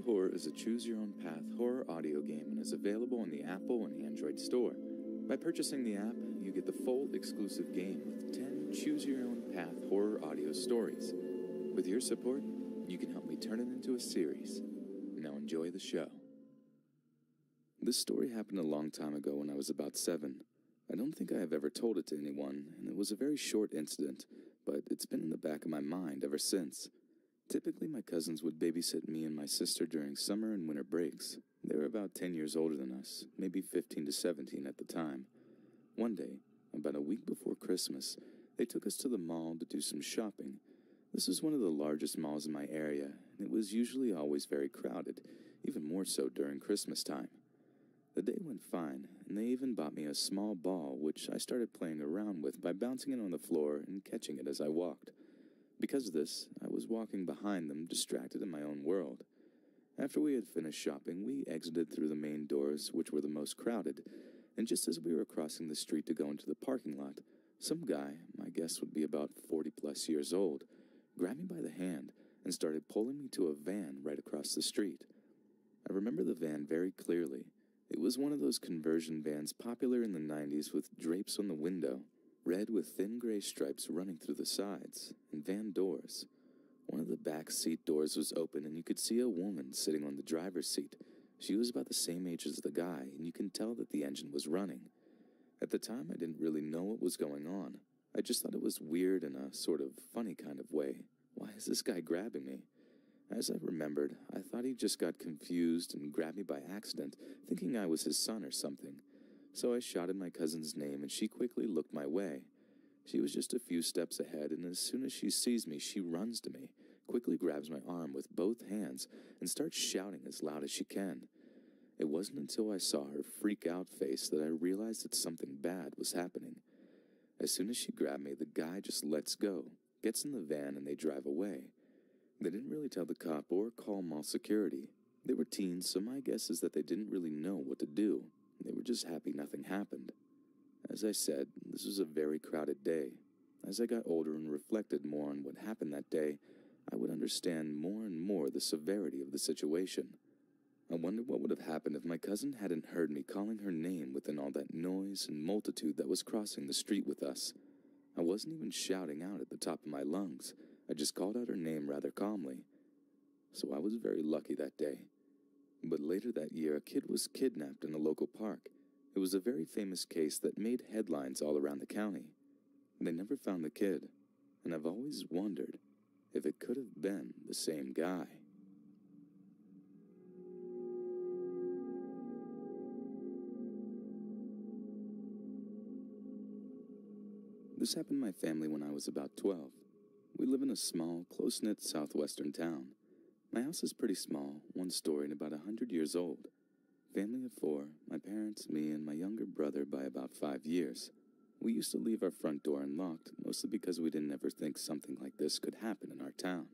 Horror is a choose-your-own-path horror audio game and is available on the Apple and Android store. By purchasing the app, you get the full exclusive game with 10 choose-your-own-path horror audio stories. With your support, you can help me turn it into a series. Now enjoy the show. This story happened a long time ago when I was about 7. I don't think I have ever told it to anyone, and it was a very short incident, but it's been in the back of my mind ever since. Typically, my cousins would babysit me and my sister during summer and winter breaks. They were about 10 years older than us, maybe 15 to 17 at the time. One day, about a week before Christmas, they took us to the mall to do some shopping. This was one of the largest malls in my area, and it was usually always very crowded, even more so during Christmas time. The day went fine, and they even bought me a small ball, which I started playing around with by bouncing it on the floor and catching it as I walked. Because of this, I was walking behind them, distracted in my own world. After we had finished shopping, we exited through the main doors, which were the most crowded, and just as we were crossing the street to go into the parking lot, some guy, my guess would be about 40-plus years old, grabbed me by the hand and started pulling me to a van right across the street. I remember the van very clearly. It was one of those conversion vans popular in the 90s with drapes on the window, red with thin gray stripes running through the sides, and van doors. One of the back seat doors was open and you could see a woman sitting on the driver's seat. She was about the same age as the guy, and you can tell that the engine was running. At the time, I didn't really know what was going on. I just thought it was weird in a sort of funny kind of way. Why is this guy grabbing me? As I remembered, I thought he just got confused and grabbed me by accident, thinking I was his son or something. So I shouted my cousin's name, and she quickly looked my way. She was just a few steps ahead, and as soon as she sees me, she runs to me, quickly grabs my arm with both hands, and starts shouting as loud as she can. It wasn't until I saw her freak-out face that I realized that something bad was happening. As soon as she grabbed me, the guy just lets go, gets in the van, and they drive away. They didn't really tell the cop or call mall security. They were teens, so my guess is that they didn't really know what to do. They were just happy nothing happened. As I said, this was a very crowded day. As I got older and reflected more on what happened that day, I would understand more and more the severity of the situation. I wondered what would have happened if my cousin hadn't heard me calling her name within all that noise and multitude that was crossing the street with us. I wasn't even shouting out at the top of my lungs. I just called out her name rather calmly. So I was very lucky that day. But later that year, a kid was kidnapped in a local park. It was a very famous case that made headlines all around the county. They never found the kid, and I've always wondered if it could have been the same guy. This happened to my family when I was about 12. We live in a small, close-knit southwestern town. My house is pretty small, one story and about 100 years old. Family of 4, my parents, me, and my younger brother by about 5 years. We used to leave our front door unlocked, mostly because we didn't ever think something like this could happen in our town.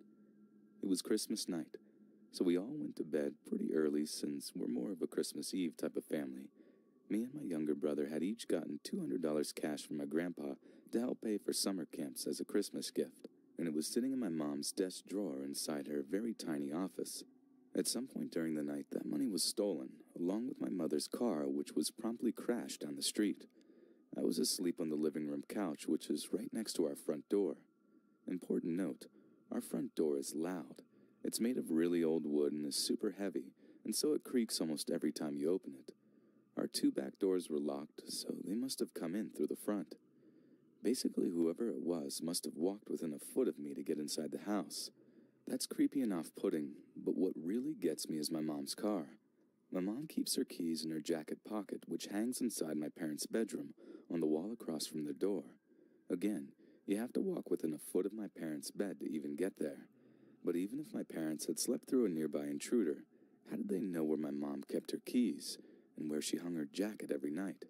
It was Christmas night, so we all went to bed pretty early since we're more of a Christmas Eve type of family. Me and my younger brother had each gotten $200 cash from my grandpa to help pay for summer camps as a Christmas gift, and it was sitting in my mom's desk drawer inside her very tiny office. At some point during the night, that money was stolen, along with my mother's car, which was promptly crashed down the street. I was asleep on the living room couch, which is right next to our front door. Important note, our front door is loud. It's made of really old wood and is super heavy, and so it creaks almost every time you open it. Our 2 back doors were locked, so they must have come in through the front. Basically, whoever it was must have walked within a foot of me to get inside the house. That's creepy and off-putting, but what really gets me is my mom's car. My mom keeps her keys in her jacket pocket, which hangs inside my parents' bedroom, on the wall across from their door. Again, you have to walk within a foot of my parents' bed to even get there. But even if my parents had slept through a nearby intruder, how did they know where my mom kept her keys, and where she hung her jacket every night?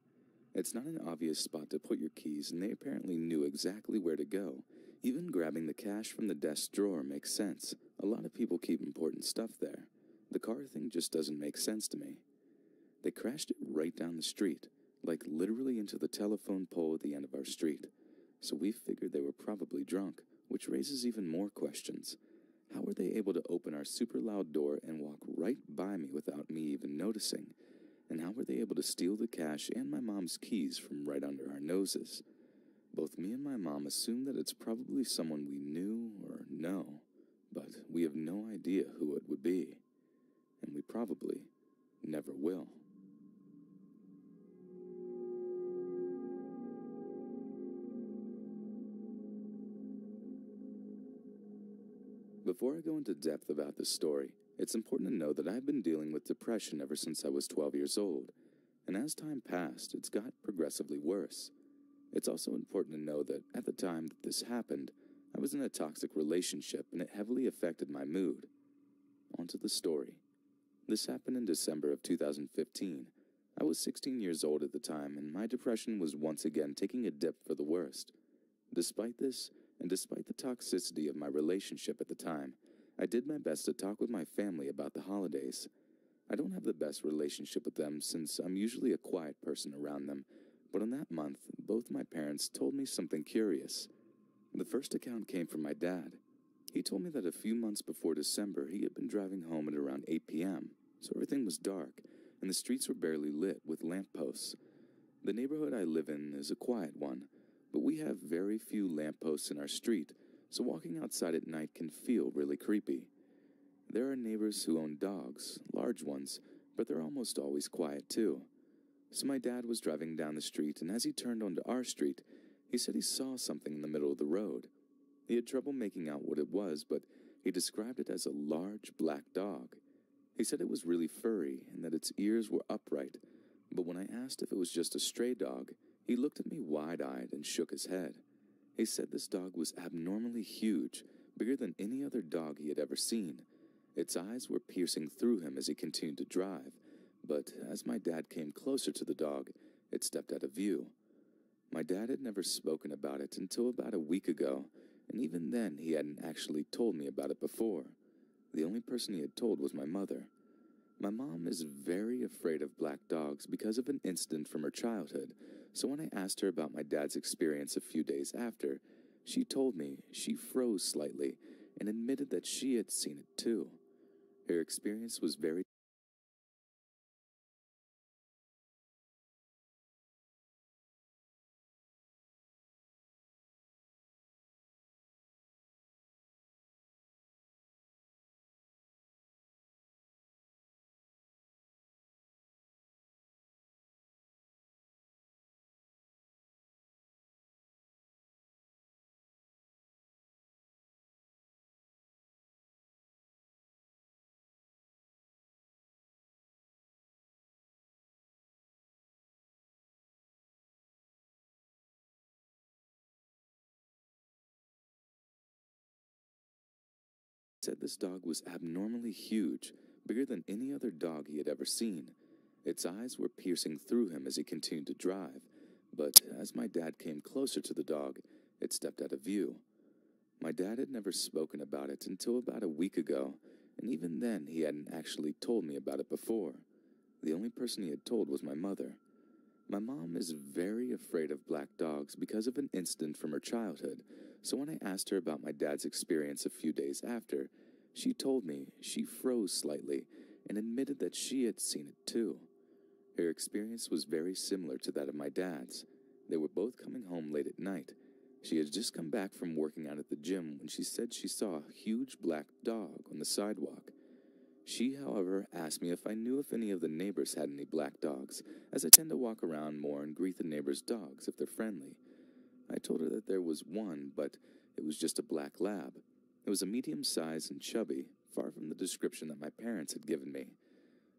It's not an obvious spot to put your keys, and they apparently knew exactly where to go. Even grabbing the cash from the desk drawer makes sense. A lot of people keep important stuff there. The car thing just doesn't make sense to me. They crashed it right down the street, like literally into the telephone pole at the end of our street. So we figured they were probably drunk, which raises even more questions. How were they able to open our super loud door and walk right by me without me even noticing? And how were they able to steal the cash and my mom's keys from right under our noses? Both me and my mom assume that it's probably someone we knew or know, but we have no idea who it would be, and we probably never will. Before I go into depth about this story, it's important to know that I've been dealing with depression ever since I was 12 years old, and as time passed, it's got progressively worse. It's also important to know that at the time that this happened, I was in a toxic relationship and it heavily affected my mood. On to the story. This happened in December of 2015. I was 16 years old at the time, and my depression was once again taking a dip for the worst. Despite this, and despite the toxicity of my relationship at the time, I did my best to talk with my family about the holidays. I don't have the best relationship with them since I'm usually a quiet person around them, but on that month, both my parents told me something curious. The first account came from my dad. He told me that a few months before December, he had been driving home at around 8 p.m., so everything was dark, and the streets were barely lit with lampposts. The neighborhood I live in is a quiet one, but we have very few lampposts in our street, so walking outside at night can feel really creepy. There are neighbors who own dogs, large ones, but they're almost always quiet too. So my dad was driving down the street, and as he turned onto our street, he said he saw something in the middle of the road. He had trouble making out what it was, but he described it as a large black dog. He said it was really furry and that its ears were upright, but when I asked if it was just a stray dog, he looked at me wide-eyed and shook his head. He said this dog was abnormally huge, bigger than any other dog he had ever seen. Its eyes were piercing through him as he continued to drive, but as my dad came closer to the dog, it stepped out of view. My dad had never spoken about it until about a week ago, and even then he hadn't actually told me about it before. The only person he had told was my mother. My mom is very afraid of black dogs because of an incident from her childhood, so when I asked her about my dad's experience a few days after, she told me she froze slightly and admitted that she had seen it too. Her experience was very said this dog was abnormally huge, bigger than any other dog he had ever seen. Its eyes were piercing through him as he continued to drive, but as my dad came closer to the dog, it stepped out of view. My dad had never spoken about it until about a week ago, and even then he hadn't actually told me about it before. The only person he had told was my mother. My mom is very afraid of black dogs because of an incident from her childhood, so when I asked her about my dad's experience a few days after, she told me she froze slightly and admitted that she had seen it too. Her experience was very similar to that of my dad's. They were both coming home late at night. She had just come back from working out at the gym when she said she saw a huge black dog on the sidewalk. She, however, asked me if I knew if any of the neighbors had any black dogs, as I tend to walk around more and greet the neighbors' dogs if they're friendly. I told her that there was one, but it was just a black lab. It was a medium size and chubby, far from the description that my parents had given me.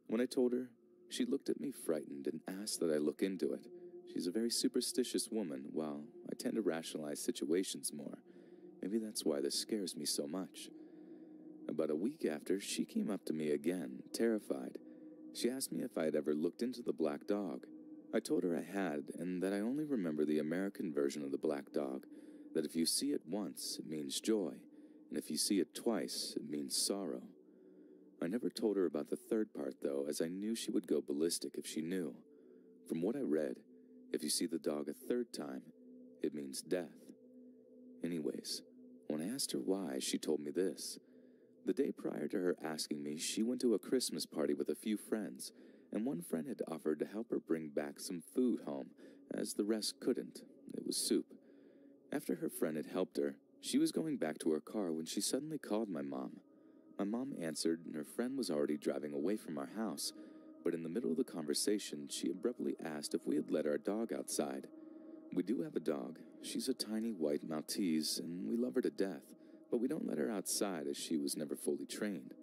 When I told her, she looked at me frightened and asked that I look into it. She's a very superstitious woman, while I tend to rationalize situations more. Maybe that's why this scares me so much. About a week after, she came up to me again, terrified. She asked me if I had ever looked into the black dog. I told her I had, and that I only remember the American version of the black dog, that if you see it once, it means joy, and if you see it twice, it means sorrow. I never told her about the third part, though, as I knew she would go ballistic if she knew. From what I read, if you see the dog a third time, it means death. Anyways, when I asked her why, she told me this. The day prior to her asking me, she went to a Christmas party with a few friends, and one friend had offered to help her bring back some food home, as the rest couldn't. It was soup. After her friend had helped her, she was going back to her car when she suddenly called my mom. My mom answered, and her friend was already driving away from our house, but in the middle of the conversation, she abruptly asked if we had let our dog outside. We do have a dog. She's a tiny white Maltese, and we love her to death, but we don't let her outside as she was never fully trained.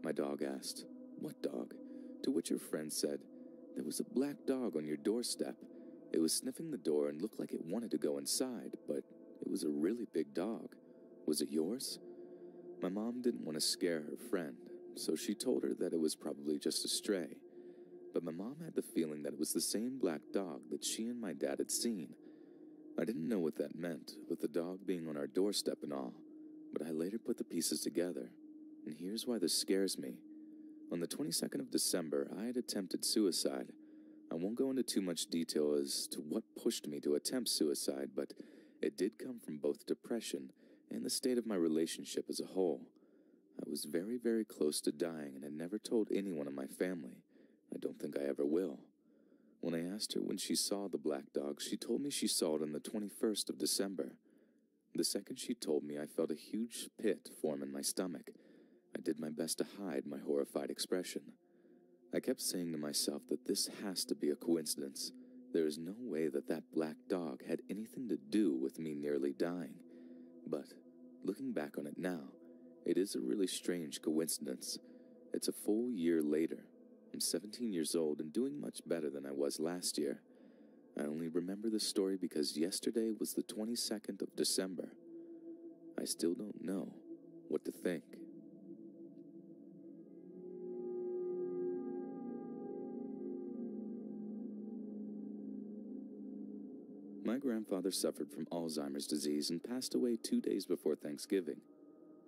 My dog asked, "What dog?" To which her friend said, "There was a black dog on your doorstep. It was sniffing the door and looked like it wanted to go inside, but it was a really big dog. Was it yours?" My mom didn't want to scare her friend, so she told her that it was probably just a stray. But my mom had the feeling that it was the same black dog that she and my dad had seen. I didn't know what that meant, with the dog being on our doorstep and all, but I later put the pieces together, and here's why this scares me. On the 22nd of December, I had attempted suicide. I won't go into too much detail as to what pushed me to attempt suicide, but it did come from both depression and the state of my relationship as a whole. I was very, very close to dying and had never told anyone in my family. I don't think I ever will. When I asked her when she saw the black dog, she told me she saw it on the 21st of December. The second she told me, I felt a huge pit form in my stomach. I did my best to hide my horrified expression. I kept saying to myself that this has to be a coincidence. There is no way that that black dog had anything to do with me nearly dying. But, looking back on it now, it is a really strange coincidence. It's a full year later. I'm 17 years old and doing much better than I was last year. I only remember the story because yesterday was the 22nd of December. I still don't know what to think. My grandfather suffered from Alzheimer's disease and passed away 2 days before Thanksgiving.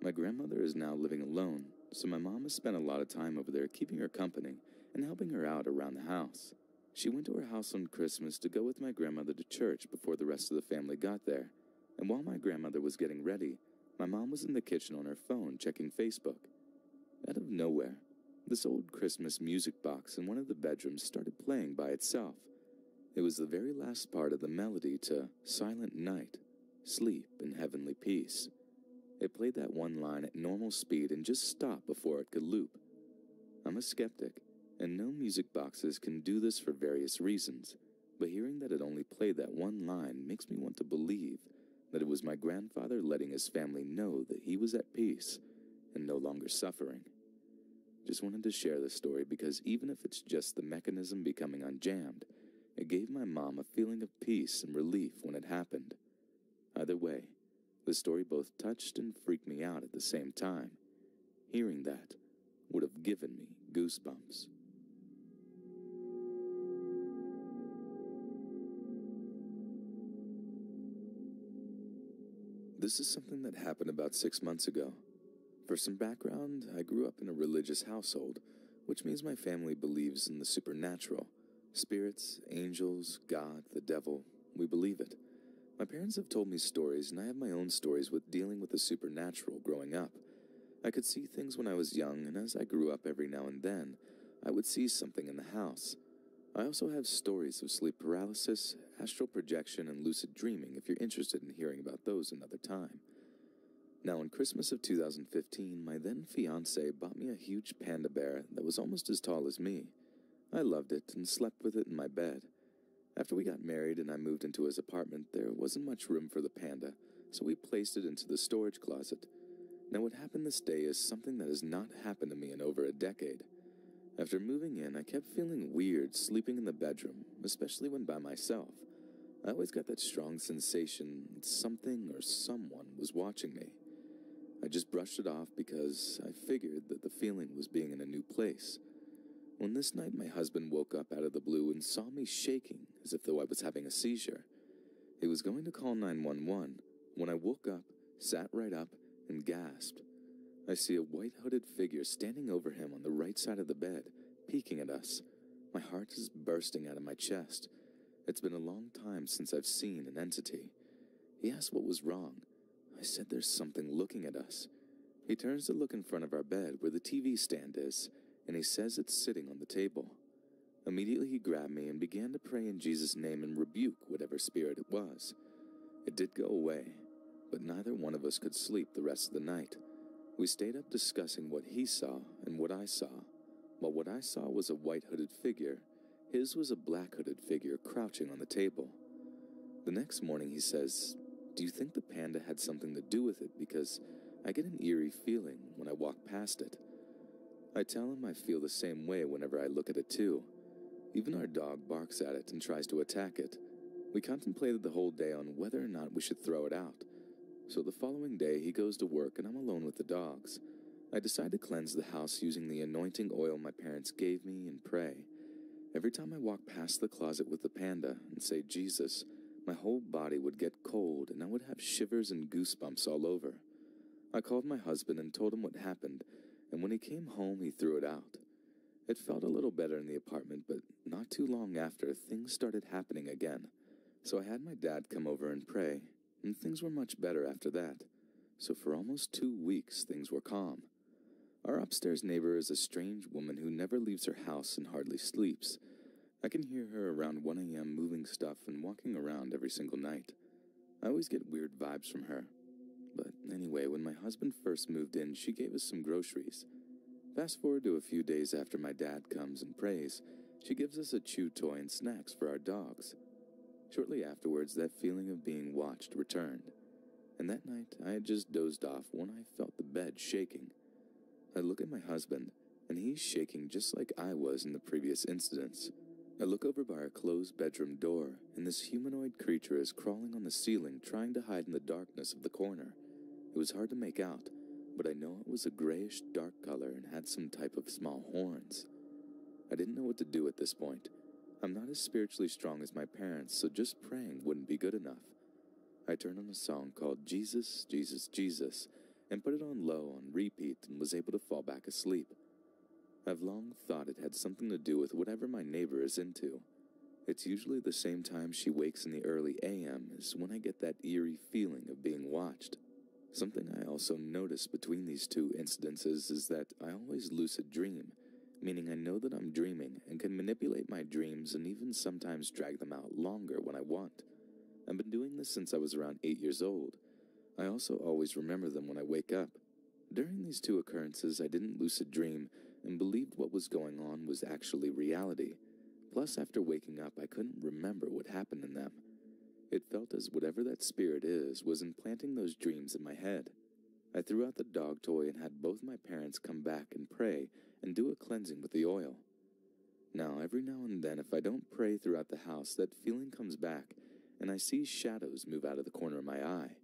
My grandmother is now living alone, so my mom has spent a lot of time over there keeping her company and helping her out around the house. She went to her house on Christmas to go with my grandmother to church before the rest of the family got there, and while my grandmother was getting ready, my mom was in the kitchen on her phone checking Facebook. Out of nowhere, this old Christmas music box in one of the bedrooms started playing by itself. It was the very last part of the melody to Silent Night, Sleep in Heavenly Peace. It played that one line at normal speed and just stopped before it could loop. I'm a skeptic, and no music boxes can do this for various reasons, but hearing that it only played that one line makes me want to believe that it was my grandfather letting his family know that he was at peace and no longer suffering. Just wanted to share this story because even if it's just the mechanism becoming unjammed, it gave my mom a feeling of peace and relief when it happened. Either way, the story both touched and freaked me out at the same time. Hearing that would have given me goosebumps. This is something that happened about 6 months ago. For some background, I grew up in a religious household, which means my family believes in the supernatural. Spirits, angels, God, the devil, we believe it. My parents have told me stories, and I have my own stories with dealing with the supernatural growing up. I could see things when I was young, and as I grew up every now and then, I would see something in the house. I also have stories of sleep paralysis, astral projection, and lucid dreaming if you're interested in hearing about those another time. Now, in Christmas of 2015, my then-fiancé bought me a huge panda bear that was almost as tall as me. I loved it and slept with it in my bed. After we got married and I moved into his apartment, there wasn't much room for the panda, so we placed it into the storage closet. Now, what happened this day is something that has not happened to me in over a decade. After moving in, I kept feeling weird sleeping in the bedroom, especially when by myself. I always got that strong sensation that something or someone was watching me. I just brushed it off because I figured that the feeling was being in a new place. When this night my husband woke up out of the blue and saw me shaking as if though I was having a seizure. He was going to call 911 when I woke up, sat right up, and gasped. I see a white hooded figure standing over him on the right side of the bed, peeking at us. My heart is bursting out of my chest. It's been a long time since I've seen an entity. He asked what was wrong. I said there's something looking at us. He turns to look in front of our bed where the TV stand is, and he says it's sitting on the table. Immediately he grabbed me and began to pray in Jesus' name and rebuke whatever spirit it was. It did go away, but neither one of us could sleep the rest of the night. We stayed up discussing what he saw and what I saw. While what I saw was a white hooded figure, his was a black hooded figure crouching on the table. The next morning he says, "Do you think the panda had something to do with it? Because I get an eerie feeling when I walk past it." I tell him I feel the same way whenever I look at it too. Even our dog barks at it and tries to attack it. We contemplated the whole day on whether or not we should throw it out. So the following day he goes to work and I'm alone with the dogs. I decide to cleanse the house using the anointing oil my parents gave me and pray. Every time I walk past the closet with the panda and say Jesus, my whole body would get cold and I would have shivers and goosebumps all over. I called my husband and told him what happened, and when he came home he threw it out. It felt a little better in the apartment, but not too long after, things started happening again. So I had my dad come over and pray, and things were much better after that. So for almost 2 weeks, things were calm. Our upstairs neighbor is a strange woman who never leaves her house and hardly sleeps. I can hear her around 1 a.m. moving stuff and walking around every single night. I always get weird vibes from her. But anyway, when my husband first moved in, she gave us some groceries. Fast forward to a few days after my dad comes and prays, she gives us a chew toy and snacks for our dogs. Shortly afterwards, that feeling of being watched returned. And that night, I had just dozed off when I felt the bed shaking. I look at my husband, and he's shaking just like I was in the previous incidents. I look over by our closed bedroom door, and this humanoid creature is crawling on the ceiling trying to hide in the darkness of the corner. It was hard to make out, but I know it was a grayish dark color and had some type of small horns. I didn't know what to do at this point. I'm not as spiritually strong as my parents, so just praying wouldn't be good enough. I turned on a song called Jesus, Jesus, Jesus, and put it on low on repeat and was able to fall back asleep. I've long thought it had something to do with whatever my neighbor is into. It's usually the same time she wakes in the early AM is when I get that eerie feeling of being watched. Something I also notice between these two incidences is that I always lucid dream, meaning I know that I'm dreaming and can manipulate my dreams and even sometimes drag them out longer when I want. I've been doing this since I was around 8 years old. I also always remember them when I wake up. During these two occurrences, I didn't lucid dream and believed what was going on was actually reality. Plus, after waking up, I couldn't remember what happened in them. It felt as whatever that spirit is was implanting those dreams in my head. I threw out the dog toy and had both my parents come back and pray and do a cleansing with the oil. Now, every now and then, if I don't pray throughout the house, that feeling comes back, and I see shadows move out of the corner of my eye.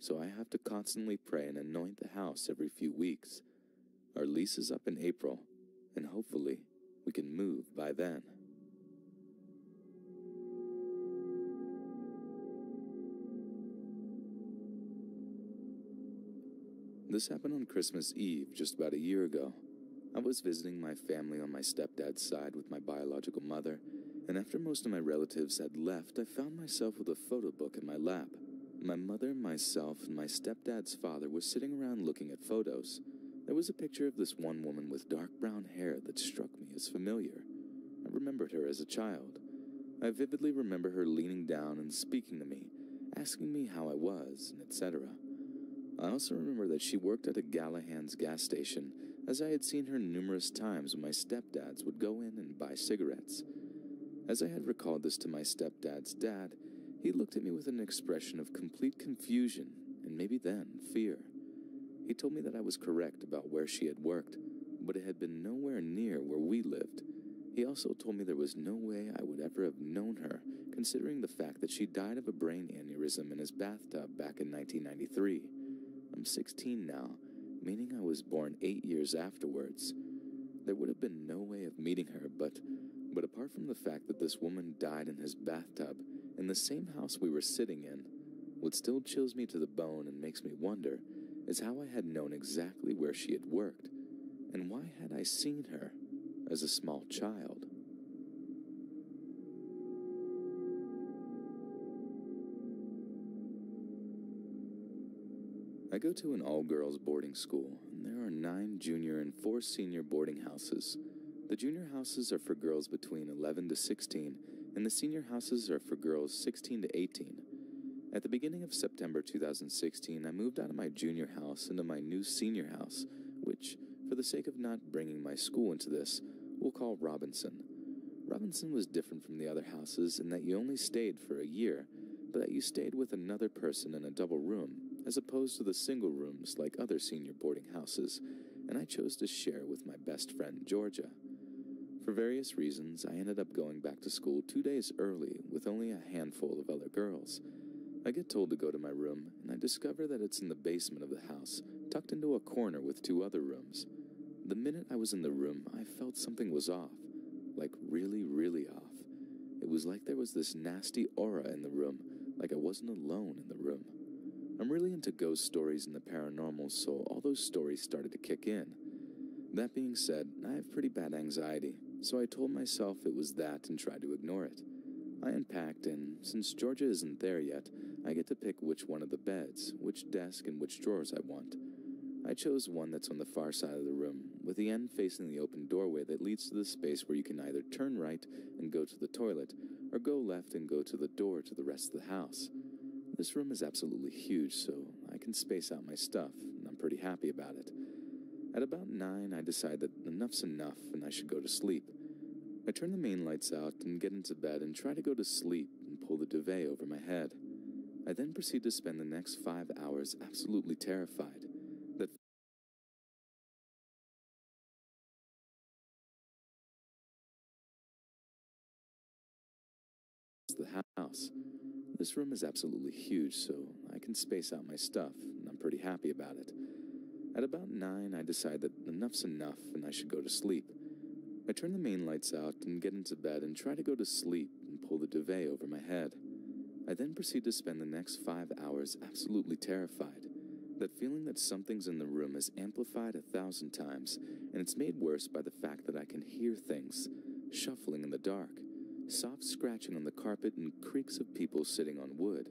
So I have to constantly pray and anoint the house every few weeks. Our lease is up in April, and hopefully we can move by then. This happened on Christmas Eve just about a year ago. I was visiting my family on my stepdad's side with my biological mother, and after most of my relatives had left, I found myself with a photo book in my lap. My mother, myself, and my stepdad's father were sitting around looking at photos. There was a picture of this one woman with dark brown hair that struck me as familiar. I remembered her as a child. I vividly remember her leaning down and speaking to me, asking me how I was, and etc. I also remember that she worked at a Gallahan's gas station, as I had seen her numerous times when my stepdads would go in and buy cigarettes. As I had recalled this to my stepdad's dad, he looked at me with an expression of complete confusion, and maybe then, fear. He told me that I was correct about where she had worked, but it had been nowhere near where we lived. He also told me there was no way I would ever have known her, considering the fact that she died of a brain aneurysm in his bathtub back in 1993. I'm 16 now, meaning I was born 8 years afterwards. There would have been no way of meeting her, but apart from the fact that this woman died in his bathtub, in the same house we were sitting in, what still chills me to the bone and makes me wonder is how I had known exactly where she had worked, and why had I seen her as a small child? I go to an all-girls boarding school, and there are 9 junior and 4 senior boarding houses. The junior houses are for girls between 11 to 16, and the senior houses are for girls 16 to 18. At the beginning of September 2016, I moved out of my junior house into my new senior house, which, for the sake of not bringing my school into this, we'll call Robinson. Robinson was different from the other houses in that you only stayed for a year, but that you stayed with another person in a double room, as opposed to the single rooms like other senior boarding houses, and I chose to share with my best friend, Georgia. For various reasons, I ended up going back to school 2 days early with only a handful of other girls. I get told to go to my room, and I discover that it's in the basement of the house, tucked into a corner with 2 other rooms. The minute I was in the room, I felt something was off, like really, really off. It was like there was this nasty aura in the room, like I wasn't alone in the room. I'm really into ghost stories and the paranormal, so all those stories started to kick in. That being said, I have pretty bad anxiety, so I told myself it was that and tried to ignore it. I unpacked, and since Georgia isn't there yet, I get to pick which one of the beds, which desk, and which drawers I want. I chose one that's on the far side of the room, with the end facing the open doorway that leads to the space where you can either turn right and go to the toilet, or go left and go to the door to the rest of the house. This room is absolutely huge, so I can space out my stuff, and I'm pretty happy about it. At about 9, I decide that enough's enough and I should go to sleep. I turn the main lights out and get into bed and try to go to sleep and pull the duvet over my head. I then proceed to spend the next 5 hours absolutely terrified that the house. This room is absolutely huge, so I can space out my stuff, and I'm pretty happy about it. At about 9, I decide that enough's enough and I should go to sleep. I turn the main lights out and get into bed and try to go to sleep and pull the duvet over my head. I then proceed to spend the next 5 hours absolutely terrified. That feeling that something's in the room is amplified 1,000 times, and it's made worse by the fact that I can hear things shuffling in the dark, soft scratching on the carpet, and creaks of people sitting on wood.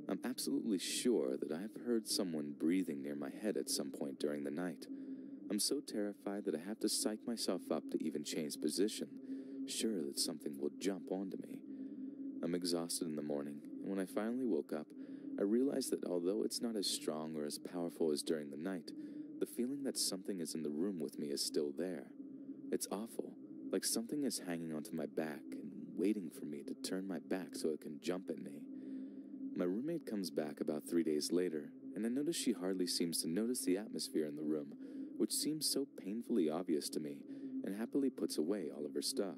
I'm absolutely sure that I've heard someone breathing near my head at some point during the night. I'm so terrified that I have to psych myself up to even change position, sure that something will jump onto me. I'm exhausted in the morning, and when I finally woke up, I realized that although it's not as strong or as powerful as during the night, the feeling that something is in the room with me is still there. It's awful, like something is hanging onto my back and waiting for me to turn my back so it can jump at me. My roommate comes back about 3 days later, and I notice she hardly seems to notice the atmosphere in the room, which seems so painfully obvious to me, and happily puts away all of her stuff.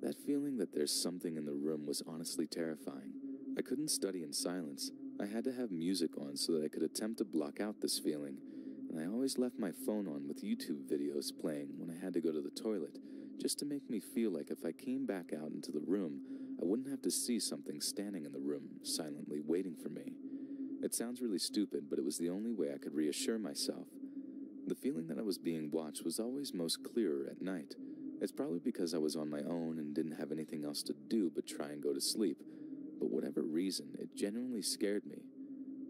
That feeling that there's something in the room was honestly terrifying. I couldn't study in silence. I had to have music on so that I could attempt to block out this feeling, and I always left my phone on with YouTube videos playing when I had to go to the toilet, just to make me feel like if I came back out into the room, I wouldn't have to see something standing in the room, silently waiting for me. It sounds really stupid, but it was the only way I could reassure myself. The feeling that I was being watched was always most clearer at night. It's probably because I was on my own and didn't have anything else to do but try and go to sleep. But whatever reason, it genuinely scared me.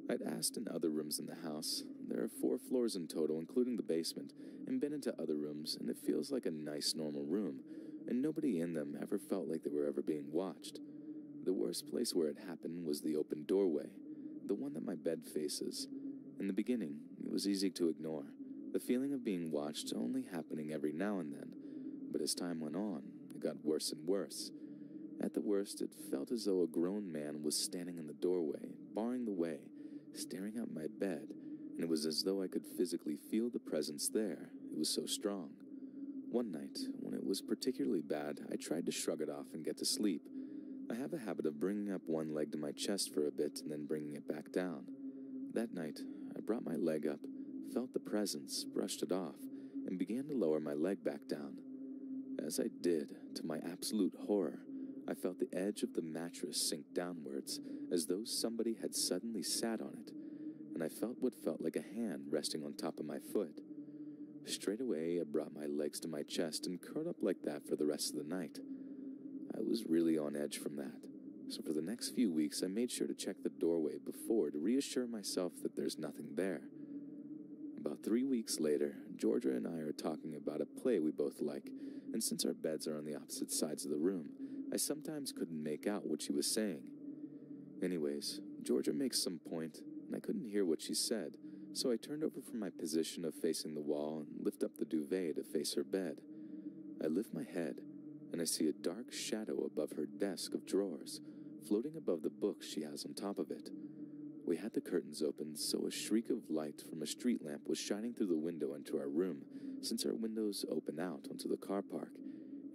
I'd asked in other rooms in the house. There are 4 floors in total, including the basement, and been into other rooms, and it feels like a nice, normal room, and nobody in them ever felt like they were ever being watched. The worst place where it happened was the open doorway, the one that my bed faces. In the beginning, it was easy to ignore, the feeling of being watched only happening every now and then, but as time went on, it got worse and worse. At the worst, it felt as though a grown man was standing in the doorway, barring the way, staring at my bed, and it was as though I could physically feel the presence there. It was so strong. One night, when it was particularly bad, I tried to shrug it off and get to sleep. I have a habit of bringing up one leg to my chest for a bit and then bringing it back down. That night, I brought my leg up, felt the presence, brushed it off, and began to lower my leg back down. As I did, to my absolute horror, I felt the edge of the mattress sink downwards, as though somebody had suddenly sat on it, and I felt what felt like a hand resting on top of my foot. Straight away, I brought my legs to my chest and curled up like that for the rest of the night. I was really on edge from that. So for the next few weeks, I made sure to check the doorway before to reassure myself that there's nothing there. About 3 weeks later, Georgia and I are talking about a play we both like, and since our beds are on the opposite sides of the room, I sometimes couldn't make out what she was saying. Anyways, Georgia makes some point, and I couldn't hear what she said, so I turned over from my position of facing the wall and lift up the duvet to face her bed. I lift my head, and I see a dark shadow above her desk of drawers, floating above the books she has on top of it. We had the curtains open, so a shriek of light from a street lamp was shining through the window into our room, since our windows open out onto the car park,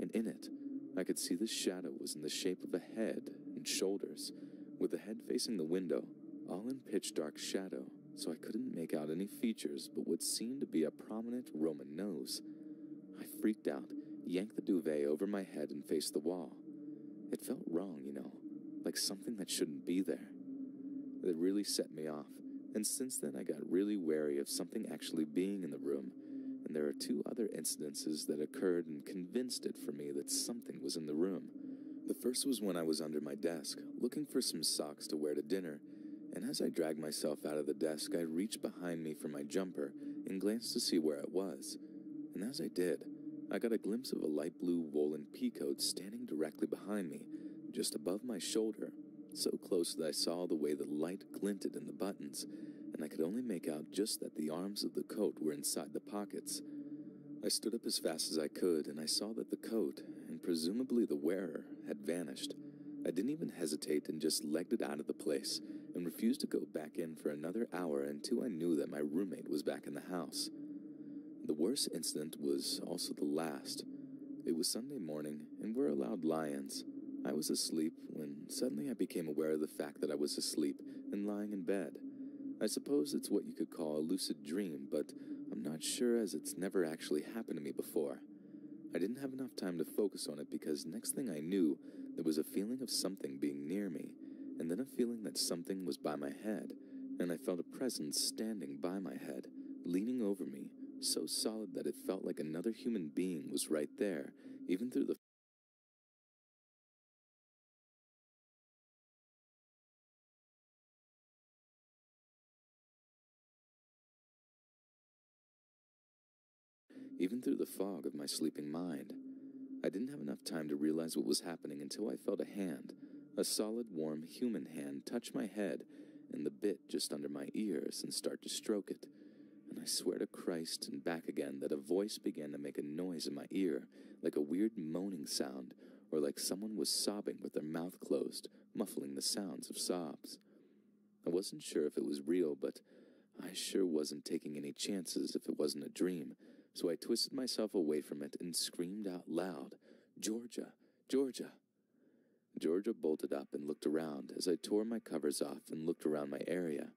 and in it, I could see the shadow was in the shape of a head and shoulders, with the head facing the window, all in pitch-dark shadow, so I couldn't make out any features but what seemed to be a prominent Roman nose. I freaked out, yanked the duvet over my head and faced the wall. It felt wrong, like something that shouldn't be there. It really set me off, and since then I got really wary of something actually being in the room, and there are 2 other incidences that occurred and convinced it for me that something was in the room. The first was when I was under my desk, looking for some socks to wear to dinner, and as I dragged myself out of the desk, I reached behind me for my jumper and glanced to see where it was. And as I did, I got a glimpse of a light blue woolen peacoat standing directly behind me, just above my shoulder, so close that I saw the way the light glinted in the buttons, and I could only make out just that the arms of the coat were inside the pockets. I stood up as fast as I could, and I saw that the coat, and presumably the wearer, had vanished. I didn't even hesitate and just legged it out of the place, and refused to go back in for another hour until I knew that my roommate was back in the house. The worst incident was also the last. It was Sunday morning, and we're allowed lie-ins. I was asleep when suddenly I became aware of the fact that I was asleep and lying in bed. I suppose it's what you could call a lucid dream, but I'm not sure as it's never actually happened to me before. I didn't have enough time to focus on it because next thing I knew, there was a feeling of something being near me, and then a feeling that something was by my head, and I felt a presence standing by my head, leaning over me, so solid that it felt like another human being was right there, even through the fog of my sleeping mind. I didn't have enough time to realize what was happening until I felt a hand, a solid, warm human hand, touch my head and the bit just under my ears and start to stroke it. And I swear to Christ and back again that a voice began to make a noise in my ear, like a weird moaning sound, or like someone was sobbing with their mouth closed, muffling the sounds of sobs. I wasn't sure if it was real, but I sure wasn't taking any chances if it wasn't a dream, so I twisted myself away from it and screamed out loud, "Georgia! Georgia!" Georgia bolted up and looked around as I tore my covers off and looked around my area.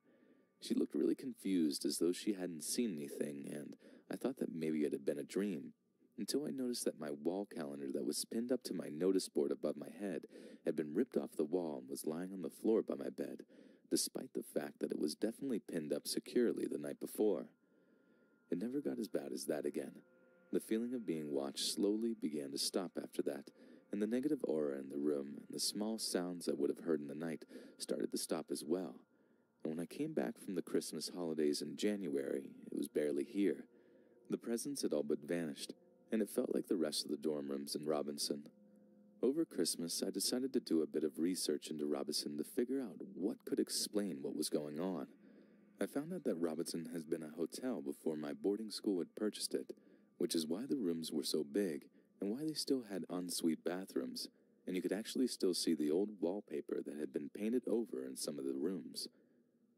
She looked really confused, as though she hadn't seen anything, and I thought that maybe it had been a dream, until I noticed that my wall calendar that was pinned up to my notice board above my head had been ripped off the wall and was lying on the floor by my bed, despite the fact that it was definitely pinned up securely the night before. It never got as bad as that again. The feeling of being watched slowly began to stop after that, and the negative aura in the room and the small sounds I would have heard in the night started to stop as well. And when I came back from the Christmas holidays in January, it was barely here. The presents had all but vanished, and it felt like the rest of the dorm rooms in Robinson. Over Christmas, I decided to do a bit of research into Robinson to figure out what could explain what was going on. I found out that Robinson has been a hotel before my boarding school had purchased it, which is why the rooms were so big and why they still had ensuite bathrooms, and you could actually still see the old wallpaper that had been painted over in some of the rooms.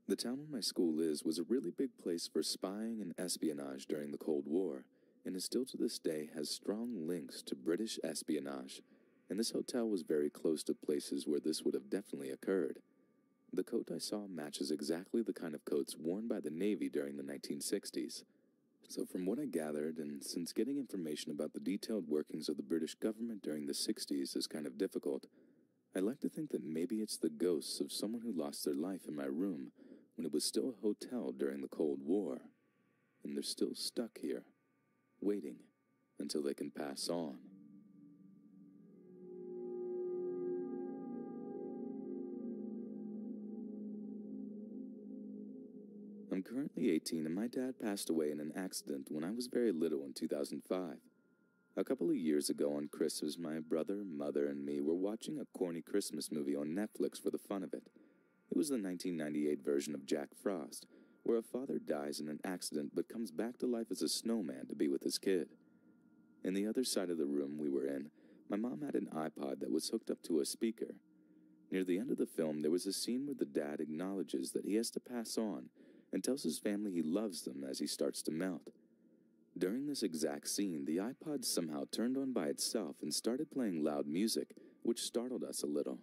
The town where my school is was a really big place for spying and espionage during the Cold War, and it still to this day has strong links to British espionage, and this hotel was very close to places where this would have definitely occurred. The coat I saw matches exactly the kind of coats worn by the Navy during the 1960s. So from what I gathered, and since getting information about the detailed workings of the British government during the 60s is kind of difficult, I like to think that maybe it's the ghosts of someone who lost their life in my room when it was still a hotel during the Cold War, and they're still stuck here, waiting until they can pass on. I'm currently 18 and my dad passed away in an accident when I was very little in 2005. A couple of years ago on Christmas, my brother, mother, and me were watching a corny Christmas movie on Netflix for the fun of it. It was the 1998 version of Jack Frost, where a father dies in an accident but comes back to life as a snowman to be with his kid. In the other side of the room we were in, my mom had an iPod that was hooked up to a speaker. Near the end of the film, there was a scene where the dad acknowledges that he has to pass on and tells his family he loves them as he starts to melt. During this exact scene, the iPod somehow turned on by itself and started playing loud music, which startled us a little.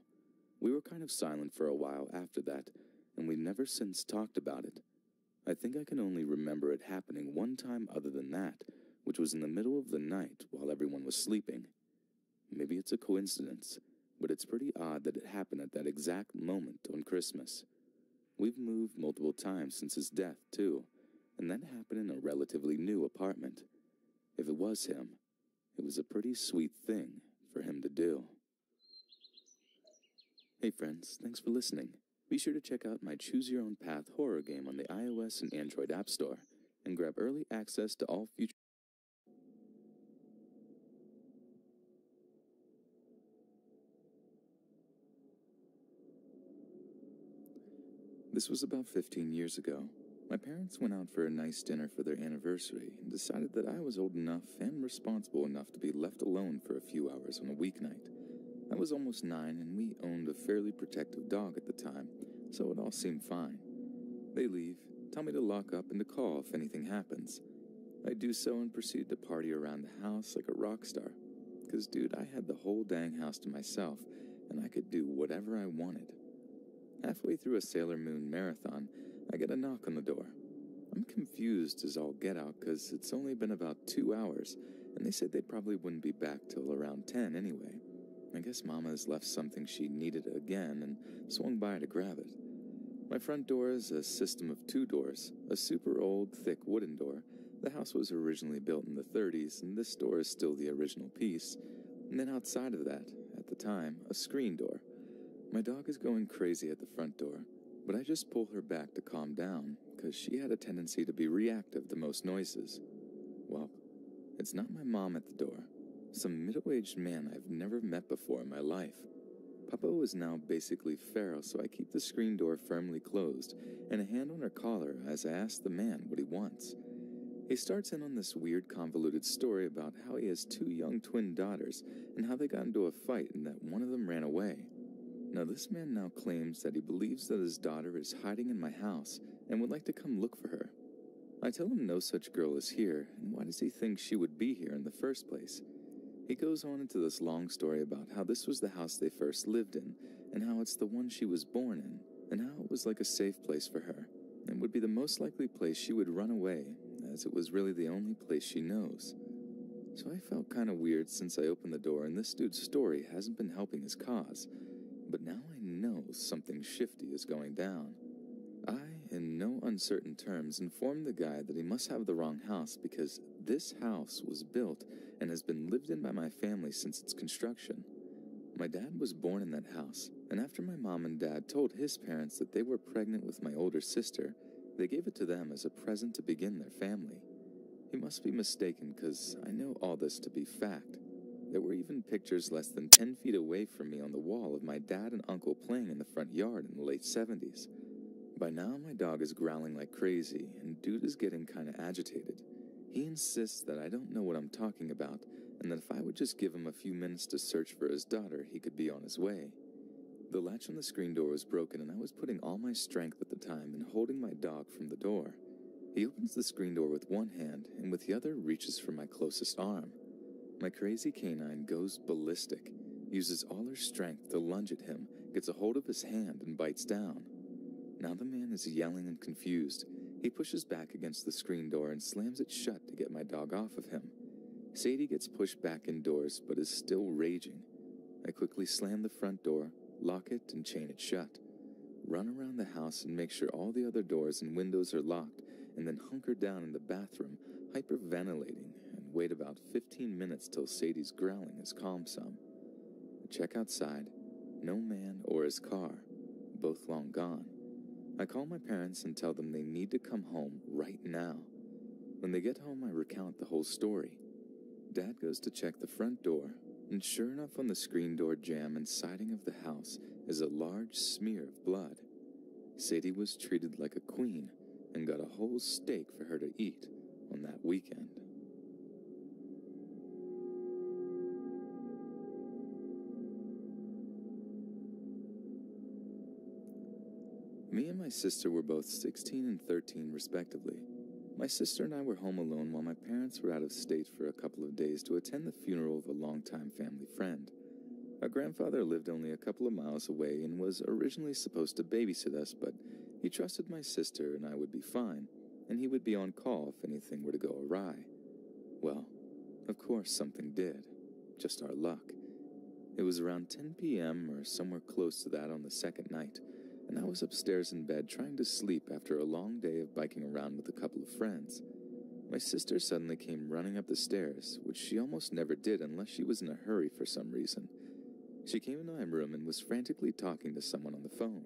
We were kind of silent for a while after that, and we've never since talked about it. I think I can only remember it happening one time other than that, which was in the middle of the night while everyone was sleeping. Maybe it's a coincidence, but it's pretty odd that it happened at that exact moment on Christmas. We've moved multiple times since his death, too, and that happened in a relatively new apartment. If it was him, it was a pretty sweet thing for him to do. Hey friends, thanks for listening. Be sure to check out my Choose Your Own Path horror game on the iOS and Android App Store, and grab early access to all future... This was about 15 years ago. My parents went out for a nice dinner for their anniversary and decided that I was old enough and responsible enough to be left alone for a few hours on a weeknight. I was almost 9 and we owned a fairly protective dog at the time, so it all seemed fine. They leave, tell me to lock up and to call if anything happens. I do so and proceed to party around the house like a rock star. 'Cause dude, I had the whole dang house to myself and I could do whatever I wanted. Halfway through a Sailor Moon marathon, I get a knock on the door. I'm confused as all get out because it's only been about 2 hours, and they said they probably wouldn't be back till around 10 anyway. I guess Mama has left something she needed again and swung by to grab it. My front door is a system of 2 doors, a super old, thick wooden door. The house was originally built in the 30s, and this door is still the original piece. And then outside of that, at the time, a screen door. My dog is going crazy at the front door, but I just pull her back to calm down, because she had a tendency to be reactive to most noises. Well, it's not my mom at the door. Some middle-aged man I've never met before in my life. Papa is now basically feral, so I keep the screen door firmly closed and a hand on her collar as I ask the man what he wants. He starts in on this weird convoluted story about how he has 2 young twin daughters and how they got into a fight and that one of them ran away. Now this man now claims that he believes that his daughter is hiding in my house and would like to come look for her. I tell him no such girl is here, and why does he think she would be here in the first place? He goes on into this long story about how this was the house they first lived in, and how it's the one she was born in, and how it was like a safe place for her, and would be the most likely place she would run away, as it was really the only place she knows. So I felt kind of weird since I opened the door, and this dude's story hasn't been helping his cause. But now I know something shifty is going down. I, in no uncertain terms, informed the guy that he must have the wrong house because this house was built and has been lived in by my family since its construction. My dad was born in that house, and after my mom and dad told his parents that they were pregnant with my older sister, they gave it to them as a present to begin their family. He must be mistaken because I know all this to be fact. There were even pictures less than 10 feet away from me on the wall of my dad and uncle playing in the front yard in the late 70s. By now, my dog is growling like crazy, and dude is getting kinda agitated. He insists that I don't know what I'm talking about, and that if I would just give him a few minutes to search for his daughter, he could be on his way. The latch on the screen door was broken, and I was putting all my strength at the time and holding my dog from the door. He opens the screen door with one hand, and with the other reaches for my closest arm. My crazy canine goes ballistic, uses all her strength to lunge at him, gets a hold of his hand, and bites down. Now the man is yelling and confused. He pushes back against the screen door and slams it shut to get my dog off of him. Sadie gets pushed back indoors, but is still raging. I quickly slam the front door, lock it, and chain it shut. Run around the house and make sure all the other doors and windows are locked, and then hunker down in the bathroom, hyperventilating, and wait about 15 minutes till Sadie's growling has calmed some. I check outside. No man or his car. Both long gone. I call my parents and tell them they need to come home right now. When they get home, I recount the whole story. Dad goes to check the front door, and sure enough, on the screen door jamb and siding of the house is a large smear of blood. Sadie was treated like a queen and got a whole steak for her to eat on that weekend. Me and my sister were both 16 and 13 respectively. My sister and I were home alone while my parents were out of state for a couple of days to attend the funeral of a longtime family friend. Our grandfather lived only a couple of miles away and was originally supposed to babysit us, but he trusted my sister and I would be fine, and he would be on call if anything were to go awry. Well, of course something did. Just our luck. It was around 10 p.m. or somewhere close to that on the second night, and I was upstairs in bed trying to sleep after a long day of biking around with a couple of friends. My sister suddenly came running up the stairs, which she almost never did unless she was in a hurry for some reason. She came into my room and was frantically talking to someone on the phone.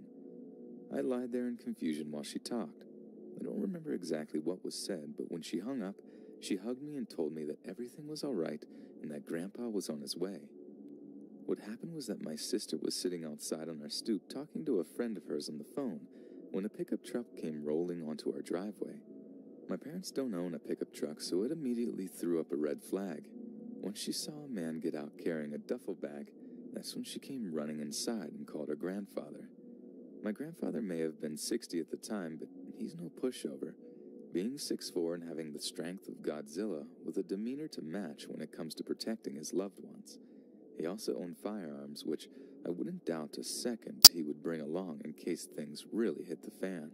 I lied there in confusion while she talked. I don't remember exactly what was said, but when she hung up, she hugged me and told me that everything was all right and that Grandpa was on his way. What happened was that my sister was sitting outside on our stoop talking to a friend of hers on the phone when a pickup truck came rolling onto our driveway. My parents don't own a pickup truck, so it immediately threw up a red flag. Once she saw a man get out carrying a duffel bag, that's when she came running inside and called her grandfather. My grandfather may have been 60 at the time, but he's no pushover, being 6'4" and having the strength of Godzilla with a demeanor to match when it comes to protecting his loved ones. He also owned firearms, which I wouldn't doubt a second he would bring along in case things really hit the fan.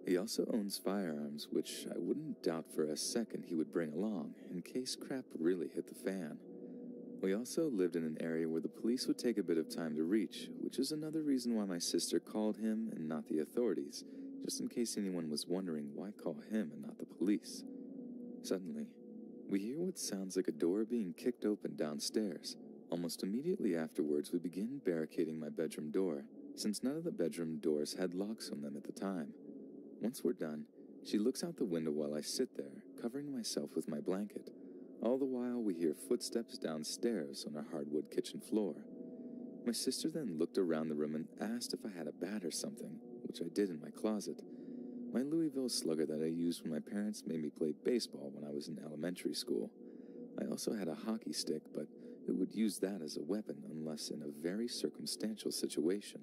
He also owns firearms, which I wouldn't doubt for a second he would bring along in case crap really hit the fan. We also lived in an area where the police would take a bit of time to reach, which is another reason why my sister called him and not the authorities, just in case anyone was wondering why call him and not the police. Suddenly, we hear what sounds like a door being kicked open downstairs. Almost immediately afterwards, we begin barricading my bedroom door, since none of the bedroom doors had locks on them at the time. Once we're done, she looks out the window while I sit there, covering myself with my blanket. All the while, we hear footsteps downstairs on our hardwood kitchen floor. My sister then looked around the room and asked if I had a bat or something, which I did in my closet. My Louisville Slugger that I used when my parents made me play baseball when I was in elementary school. I also had a hockey stick, but who would use that as a weapon unless in a very circumstantial situation?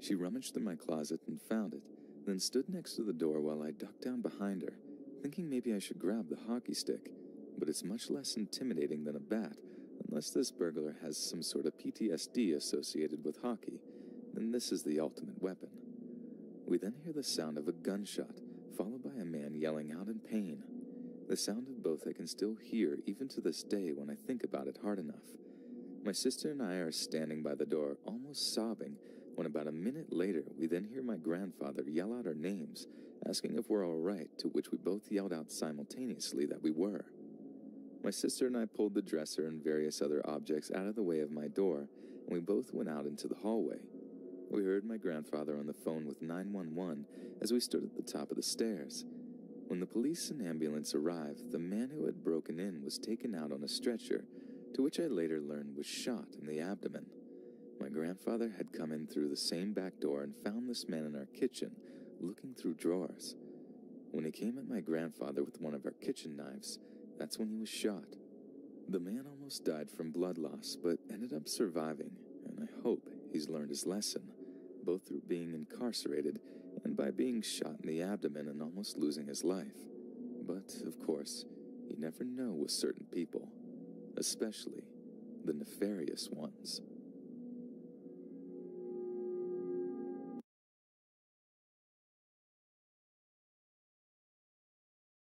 She rummaged through my closet and found it, then stood next to the door while I ducked down behind her, thinking maybe I should grab the hockey stick, but it's much less intimidating than a bat, unless this burglar has some sort of PTSD associated with hockey, then this is the ultimate weapon. We then hear the sound of a gunshot, followed by a man yelling out in pain. The sound of both I can still hear even to this day when I think about it hard enough. My sister and I are standing by the door, almost sobbing, when about a minute later we then hear my grandfather yell out our names, asking if we're all right, to which we both yelled out simultaneously that we were. My sister and I pulled the dresser and various other objects out of the way of my door, and we both went out into the hallway. We heard my grandfather on the phone with 911 as we stood at the top of the stairs. When the police and ambulance arrived, the man who had broken in was taken out on a stretcher, to which I later learned was shot in the abdomen. My grandfather had come in through the same back door and found this man in our kitchen, looking through drawers. When he came at my grandfather with one of our kitchen knives, that's when he was shot. The man almost died from blood loss, but ended up surviving, and I hope he's learned his lesson, both through being incarcerated and by being shot in the abdomen and almost losing his life. But, of course, you never know with certain people, especially the nefarious ones.